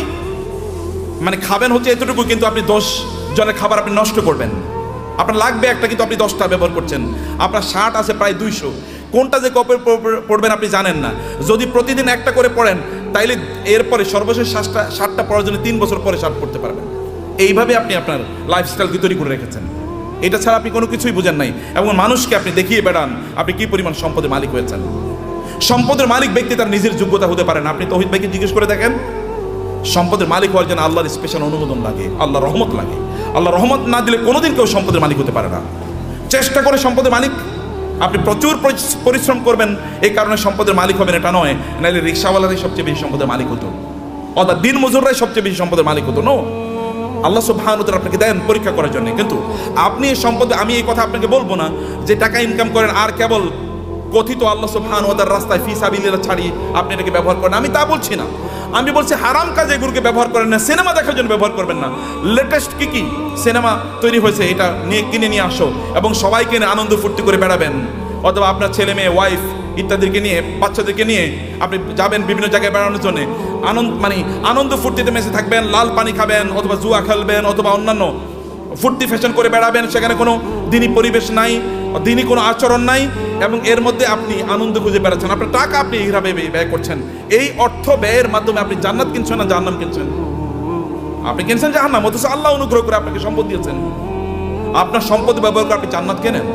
মানে খাবেন হচ্ছে এতটুকু, কিন্তু আপনি 10 জনের খাবার আপনি নষ্ট করবেন। আপনার লাগবে একটা, কিন্তু আপনি 10টা ব্যবহার করছেন। আপনার শার্ট আছে প্রায় 200, কোনটা যে কবে পড়বেন আপনি জানেন না। যদি প্রতিদিন একটা করে পড়েন তাইলে এরপরে সর্বশেষ শার্টটা পরার জন্য 3 বছর পরে শার্ট পড়তে পারবেন। এইভাবে আপনি আপনার লাইফস্টাইল তৈরি করে রেখেছেন। এটা ছাড়া আপনি কোনো কিছুই বুঝেন নাই, এবং মানুষকে আপনি দেখিয়ে বেড়ান আপনি কি পরিমাণ সম্পদের মালিক হয়েছেন। সম্পদের মালিক ব্যক্তি তার নিজের যোগ্যতা হতে পারে না। আপনি তৌহিদ ভাইকে জিজ্ঞেস করে দেখেন, সম্পদের মালিক হওয়ার জন্য আল্লাহর স্পেশাল অনুমোদন লাগে, আল্লাহর রহমত লাগে। আল্লাহ রহমত না দিলে কোনোদিন কেউ সম্পদের মালিক হতে পারে না। চেষ্টা করে সম্পদের মালিক, আপনি প্রচুর পরিশ্রম করবেন, এই কারণে সম্পদের মালিক হবেন এটা নয়। নাহলে রিক্সাওয়ালারাই সবচেয়ে বেশি সম্পদের মালিক হতো, অর্থাৎ দিন মজুররাই সবচেয়ে বেশি সম্পদের মালিক হতো। নো, আল্লাহ সুবহানাহু ওয়া তাআলা আপনাকে দেন পরীক্ষা করার জন্য। কিন্তু আপনি এই সম্পদে, আমি এই কথা আপনাকে বলবো না যে টাকা ইনকাম করেন আর কেবল কথিত আল্লাহ সুবহানাহু ওয়া তাআলার রাস্তায় ফি সাবিলিল্লাহ ছাড়ি আপনি এটাকে ব্যবহার করেন, আমি তা বলছি না। আমি বলছি হারাম কাজে এগুলোকে ব্যবহার করেন না, সিনেমা দেখার জন্য ব্যবহার করবেন না। লেটেস্ট কি সিনেমা তৈরি হয়েছে এটা নিয়ে কিনে নিয়ে আসো এবং সবাইকে নিয়ে আনন্দ ফুর্তি করে বেড়াবেন, অথবা আপনার ছেলে মেয়ে ওয়াইফ ইত্যাদিকে নিয়ে বাচ্চাদেরকে নিয়ে আপনি যাবেন বিভিন্ন জায়গায় বেড়ানোর জন্য, আনন্দ ফুর্তিতে মেসে থাকবেন, লাল পানি খাবেন, অথবা জুয়া খেলবেন, অথবা অন্যান্য ফুর্তি ফ্যাশন করে বেড়াবেন। সেখানে কোনো দিনই পরিবেশ নাই, দিনই কোনো আচরণ নাই, এবং এর মধ্যে আপনি আনন্দ খুঁজে বেড়াচ্ছেন। আপনার টাকা আপনি এইভাবে ব্যয় করছেন। এই অর্থ ব্যয়ের মাধ্যমে আপনি জান্নাত কিনছেন না জাহান্নাম কিনছেন? আপনি কিনছেন জাহান্নাম, অথচ আল্লাহ অনুগ্রহ করে আপনাকে সম্পদ দিয়েছেন। আপনার সম্পদ ব্যবহার করে আপনি জান্নাত কেনেন।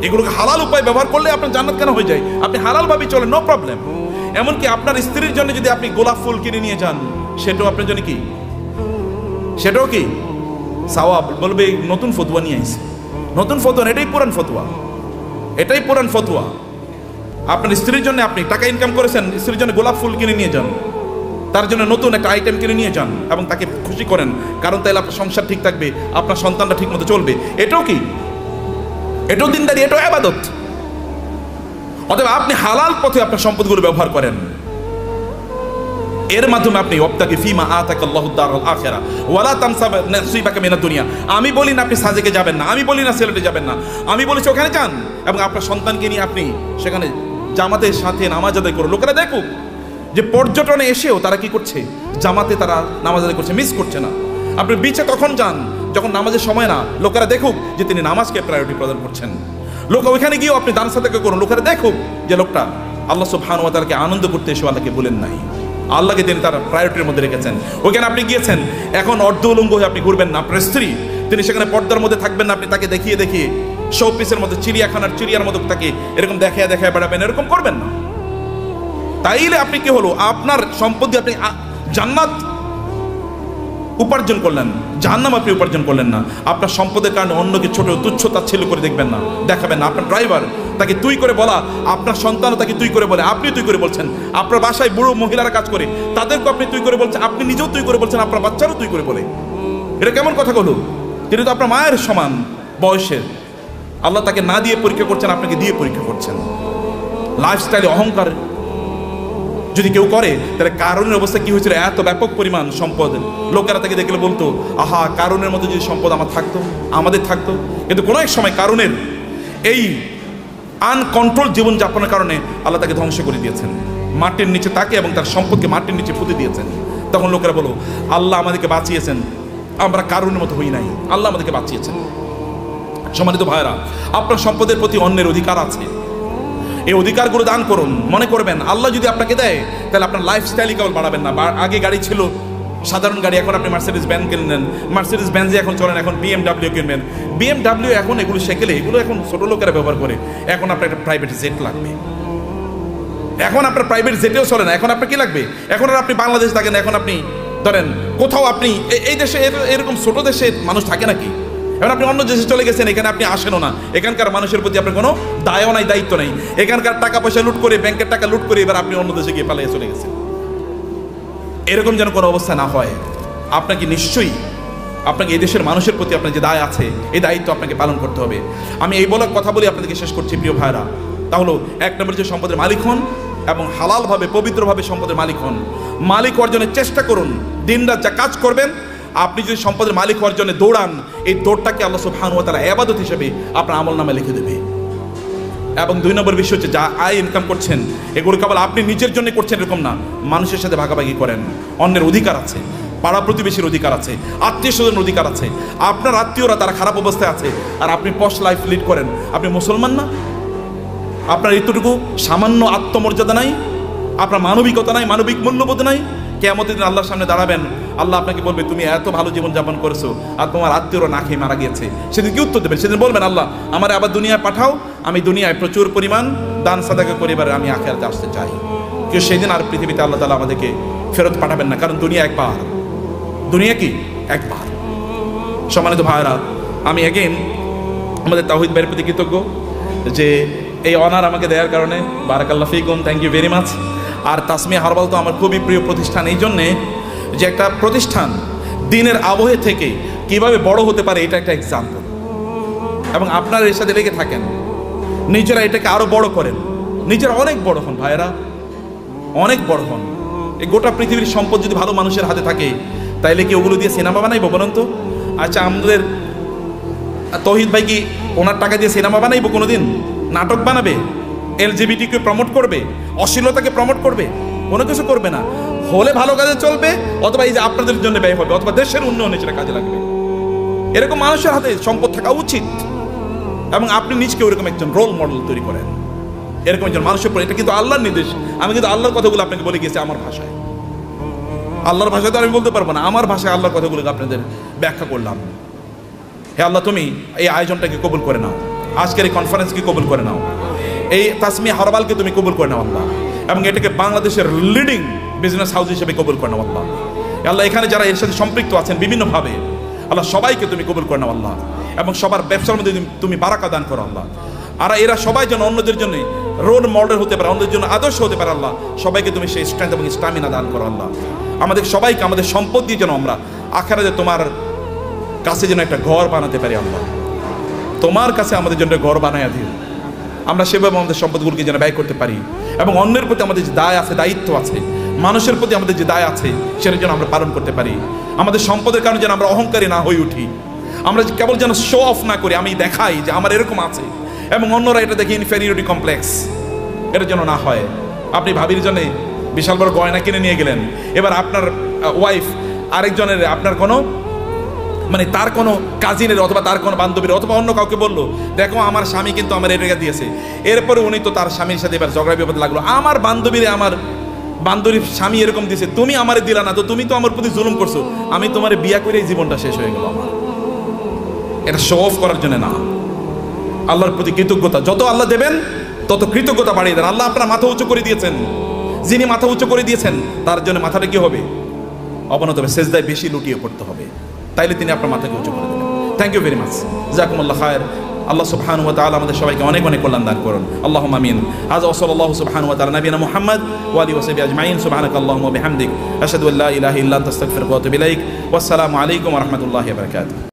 এগুলোকে হালাল উপায় ব্যবহার করলে আপনার জান্নাত কেন হয়ে যায়? আপনি হালাল ভাবে চলেন, নো প্রবলেম। এমনকি আপনার স্ত্রীর জন্য যদি আপনি গোলাপ ফুল কিনে নিয়ে যান, সেটাও আপনার জন্য কি, সেটাও কি সওয়াব। বলবে নতুন ফতোয়া নিয়ে আইছে, নতুন ফতোয়া, এটাই পুরান ফতোয়া, এটাই পুরান ফতোয়া। আপনার স্ত্রীর জন্য আপনি টাকা ইনকাম করেছেন, স্ত্রীর জন্য গোলাপ ফুল কিনে নিয়ে যান, তার জন্য নতুন একটা আইটেম কিনে নিয়ে যান এবং তাকে খুশি করেন, কারণ তাইলে আপনার সংসার ঠিক থাকবে, আপনার সন্তানটা ঠিক মতো চলবে। এটাও কি, এটাও দিনদারি, এটাও ইবাদত। অতএব আপনি হালাল পথে আপনার সম্পদগুলো ব্যবহার করেন, এর মাধ্যমে আপনি ওয়াবতাগি ফীমা আতাকাল্লাহুদ দারাল আখিরাহ ওয়ালা তানসা নাসীবাকা মিনাদ দুনিয়া। আমি বলি না আপনি সাজেকে যাবেন না, আমি বলি না সিলেটে যাবেন না, আমি বলেছি ওখানে যান এবং আপনার সন্তানকে নিয়ে আপনি সেখানে জামাতের সাথে নামাজ আদায় করুন। লোকেরা দেখুক যে পর্যটনে এসেও তারা কি করছে, জামাতে তারা নামাজ আদায় করছে, মিস করছে না। আপনি বিচে তখন যান যখন নামাজের সময় না, লোকেরা দেখুক যে তিনি নামাজকে প্রায়োরিটি প্রদান করছেন। লোক ওইখানে গিয়েও আপনি দান সাদাকা করুন, লোকেরা দেখুক যে লোকটা আল্লাহ সুবহানাহু ওয়া তাআলাকে আনন্দ করতে এসে আল্লাহকে বলেন নাই, আল্লাহকে তিনি তার প্রায়োরিটির মধ্যে রেখেছেন। ওইখানে আপনি গিয়েছেন, এখন অর্ধ উলঙ্গ হয়ে আপনি ঘুরবেন না। আপনার স্ত্রী তিনি সেখানে পর্দার মধ্যে থাকবেন না, আপনি তাকে দেখিয়ে দেখিয়ে শোপিসের মধ্যে চিড়িয়াখানার চিড়িয়ার মতো তাকে এরকম দেখায় দেখায় বেড়াবেন, এরকম করবেন না। তাইলে আপনি কি হলো, আপনার সম্পদ দিয়ে আপনি জান্নাত উপার্জন করলেন, জাহান্নাম আপনি উপার্জন করলেন না। আপনার সম্পদের কারণে অন্যকে ছোট তুচ্ছ তাচ্ছিল্য করে দেখবেন না, দেখাবেন না। আপনার ড্রাইভার তাকে তুই করে বলা, আপনার সন্তানও তাকে তুই করে বলে, আপনি তুই করে বলছেন। আপনার বাসায় বুড়ো মহিলারা কাজ করে, তাদেরকে আপনি তুই করে বলছেন, আপনি নিজেও তুই করে বলছেন, আপনার বাচ্চারও তুই করে বলে। এটা কেমন কথা হলো? তিনি তো আপনার মায়ের সমান বয়সের, আল্লাহ তাকে না দিয়ে পরীক্ষা করছেন, আপনাকে দিয়ে পরীক্ষা করছেন। লাইফস্টাইলে অহংকার যদি কেউ করে তাহলে কারণের অবস্থা কি হয়েছিল, এত ব্যাপক পরিমাণ সম্পদ, লোকেরা তাকে দেখলে বলতো আহা কারণের মতো যদি সম্পদ আমার থাকতো, আমাদের থাকতো। কিন্তু কোনো এক সময় কারণের এই আনকন্ট্রোল জীবনযাপনের কারণে আল্লাহ তাকে ধ্বংস করে দিয়েছেন, মাটির নিচে তাকে এবং তার সম্পদকে মাটির নিচে পুঁতে দিয়েছেন। তখন লোকেরা বলো আল্লাহ আমাদেরকে বাঁচিয়েছেন, আমরা কারণের মতো হই নাই, আল্লাহ আমাদেরকে বাঁচিয়েছেন। সম্মানিত ভাইরা, আপনার সম্পদের প্রতি অন্যের অধিকার আছে, এই অধিকারগুলো দান করুন। মনে করবেন আল্লাহ যদি আপনাকে দেয় তাহলে আপনার লাইফস্টাইলই কেবল বাড়াবেন না। আগে গাড়ি ছিল সাধারণ গাড়ি, এখন আপনি মার্সিডিজ ব্যান কিনলেন, মার্সিডিজ ব্যানজে এখন চলেন, এখন BMW কিনবেন। BMW এখন এগুলো সেকেলে, এগুলো এখন ছোট লোকেরা ব্যবহার করে। এখন আপনার একটা প্রাইভেট জেট লাগবে, এখন আপনার প্রাইভেট জেটেও চলে না, এখন আপনার কি লাগবে? এখন আর আপনি বাংলাদেশ থাকেন, এখন আপনি ধরেন কোথাও আপনি এই দেশে এরকম ছোট দেশে মানুষ থাকে নাকি? এখন আপনি অন্য দেশে চলে গেছেন, এখানে আপনি আসেনও না, এখানকার মানুষের প্রতি আপনার কোনো দায়ও নাই, দায়িত্ব নেই। এখানকার টাকা পয়সা লুট করে, ব্যাংকের টাকা লুট করে এবার আপনি অন্য দেশে গিয়ে পালিয়ে চলে গেছেন। এরকম যেন কোনো অবস্থা না হয়। আপনাকে নিশ্চয়ই আপনাকে এই দেশের মানুষের প্রতি আপনার যে দায় আছে, এই দায়িত্ব আপনাকে পালন করতে হবে। আমি এই বলার কথা বলি আপনাদেরকে শেষ করছি প্রিয় ভাইরা। তাহলে এক নম্বর যে সম্পদের মালিক হন এবং হালালভাবে পবিত্রভাবে সম্পদের মালিক হন। মালিক অর্জনের চেষ্টা করুন, দিনরাত যা কাজ করবেন। আপনি যদি সম্পদের মালিক অর্জনে দৌড়ান, এই দৌড়টাকে আল্লাহ সুবহানাহু ওয়া তাআলা ইবাদত হিসেবে আপনার আমলনামায় লিখে দেবে। এবং দুই নম্বর বিষয় হচ্ছে যা আয় ইনকাম করছেন এগুলো কেবল আপনি নিজের জন্য করছেন এরকম না, মানুষের সাথে ভাগাভাগি করেন। অন্যের অধিকার আছে, পাড়া প্রতিবেশীর অধিকার আছে, আত্মীয় স্বজনের অধিকার আছে। আপনার আত্মীয়রা তারা খারাপ অবস্থায় আছে আর আপনি পশ লাইফ লিড করেন, আপনি মুসলমান না? আপনার এতটুকু সামান্য আত্মমর্যাদা নাই, আপনার মানবিকতা নাই, মানবিক মূল্যবোধ নাই। কিয়ামতের দিন আল্লাহর সামনে দাঁড়াবেন, আল্লাহ আপনাকে বলবে তুমি এত ভালো জীবনযাপন করেছো আর তোমার আত্মীয়রা না খেয়ে মারা গিয়েছে। সেদিন কি উত্তর দেবেন? সেদিন বলবেন আল্লাহ আমার আবার দুনিয়ায় পাঠাও, আমি দুনিয়ায় প্রচুর পরিমাণ দান সাদাকা করে এবার আমি আখিরাতে আসতে চাই। কেউ সেই দিন আর পৃথিবীতে আল্লাহ তাআলা আমাদেরকে ফেরত পাঠাবেন না, কারণ দুনিয়া একবার, দুনিয়া কি একবার। সম্মানিত ভাইরা, আমি এগেইন আমাদের তাওহীদ ভাইয়ের প্রতি কৃতজ্ঞ যে এই অনার আমাকে দেওয়ার কারণে। বারাকাল্লাহ ফিকুম, থ্যাংক ইউ ভেরি মাচ। আর তাসমিয়া হার্বাল তো আমার খুবই প্রিয় প্রতিষ্ঠান, এই জন্যে যে একটা প্রতিষ্ঠান দিনের আবহে থেকে কিভাবে বড় হতে পারে এটা একটা এক্সাম্পল। এবং আপনারা এর সাথে লেগে থাকেন, নিজেরা এটাকে আরো বড় করেন, নিজেরা অনেক বড় হন ভাইয়েরা, অনেক বড় হন। এই গোটা পৃথিবীর সম্পদ যদি ভালো মানুষের হাতে থাকে তাইলে কি ওগুলো দিয়ে সিনেমা বানাইবো বলুন তো? আচ্ছা, আমাদের তৌহিদ ভাই কি ওনার টাকা দিয়ে সিনেমা বানাইবো কোনোদিন? নাটক বানাবে? এলজিবিটিকে প্রমোট করবে? অশ্লীলতাকে প্রমোট করবে? কোনো কিছু করবে না। হলে ভালো কাজে চলবে, অথবা এই যে আপনাদের জন্য ব্যয় হবে, অথবা দেশের উন্নয়নে সেটা কাজে লাগবে। এরকম মানুষের হাতে সম্পদ থাকা উচিত এবং আপনি নিজকে ওরকম একজন রোল মডেল তৈরি করেন, এরকম একজন মানুষের পর। এটা কিন্তু আল্লাহর নির্দেশ। আমি কিন্তু আল্লাহর কথাগুলো আপনাকে বলে গেছি আমার ভাষায়, আল্লাহর ভাষায় তো আমি বলতে পারবো না, আমার ভাষায় আল্লাহর কথাগুলোকে আপনাদের ব্যাখ্যা করলাম। হে আল্লাহ, তুমি এই আয়োজনটাকে কবুল করে নাও, আজকের এই কনফারেন্সকে কবুল করে নাও, এই তাসমিয়া হারবালকে তুমি কবুল করে নাও আল্লাহ, এবং এটাকে বাংলাদেশের লিডিং বিজনেস হাউস হিসেবে কবুল করে নাও আল্লাহ। আল্লাহ, এখানে যারা এর সাথে সম্পৃক্ত আছেন বিভিন্নভাবে, আল্লাহ সবাইকে তুমি কবুল করে নাও আল্লাহ, এবং সবার ব্যবসার মধ্যে তুমি বারাকা দান করো আল্লাহ। আর এরা সবাই যেন অন্যদের জন্য রোল মডেল হতে পারে, অন্যদের জন্য আদর্শ হতে পারে আল্লাহ। সবাইকে তুমি সেই স্ট্রেংথ এবং স্টামিনা দান করো আল্লাহ। আমাদের সবাইকে আমাদের সম্পদ দিয়ে যেন আমরা আখিরাতে তোমার কাছে যেন একটা ঘর বানাতে পারি আল্লাহ, তোমার কাছে আমাদের জন্য ঘর বানাইয়া দিও। আমরা সেভাবে আমাদের সম্পদগুলোকে যেন ব্যয় করতে পারি, এবং অন্যের প্রতি আমাদের যে দায় আছে, দায়িত্ব আছে, মানুষের প্রতি আমাদের যে দায় আছে সেটা যেন আমরা পালন করতে পারি। আমাদের সম্পদের কারণে যেন আমরা অহংকারী না হয়ে উঠি, আমরা কেবল যেন শো অফ না করি, আমি দেখাই যে আমার এরকম আছে এবং অন্যরা এটা দেখে ইনফেরিয়রিটি কমপ্লেক্স, এটা যেন না হয়। আপনি ভাবির জন্য বিশাল বড় গয়না কিনে নিয়ে গেলেন, এবার আপনার ওয়াইফ আরেকজনের, আপনার কোনো মানে তার কোনো কাজিনের অথবা তার কোনো বান্ধবীর অথবা অন্য কাউকে বললো, দেখো আমার স্বামী কিন্তু আমার এই টাকা দিয়েছে। এরপরে উনি তো তার স্বামীর সাথে এবার ঝগড়া বিপদ লাগলো, আমার বান্ধবীর স্বামী এরকম দিয়েছে, তুমি আমারে দিলা না, তো তুমি তো আমার প্রতি জুলুম করছো, আমি তোমার বিয়া করে জীবনটা শেষ হয়ে গেল আমার। এটা শো অফ করার জন্য না, আল্লাহর প্রতি কৃতজ্ঞতা। যত আল্লাহ দেবেন তত কৃতজ্ঞতা বাড়িয়ে দেন। আল্লাহ আপনার মাথা উঁচু করে দিয়েছেন, যিনি মাথা উঁচু করে দিয়েছেন তার জন্য মাথাটা কি হবে? অবনত হবে, সেজদায় বেশি লুটিয়ে পড়তে হবে, তাইলে তিনি আপনার মাথাকে উঁচু করে দেবেন। থ্যাংক ইউ ভেরি মাচ, জাযাকুমুল্লাহ খায়র। আল্লাহ সুবহানাহু ওয়া তাআলা আমাদের সবাইকে অনেক অনেক কল্যাণ দান করুন, আল্লাহুম্মা আমিন। আজ ওয়াসাল্লাল্লাহু সুবহানাহু ওয়া তাআলা নবিয়ানা মুহাম্মদ ওয়া আলিহি ওয়া সাহবিহি আজমাইন। সুবহানাকাল্লাহুম্মা ওয়া বিহামদিক, আশহাদু আল্লা ইলাহা ইল্লা আনতা আস্তাগফিরুকা ওয়া আতুবু ইলাইক। ওয়াসসালামু আলাইকুম ওয়া রাহমাতুল্লাহি ওয়া বারাকাতুহু।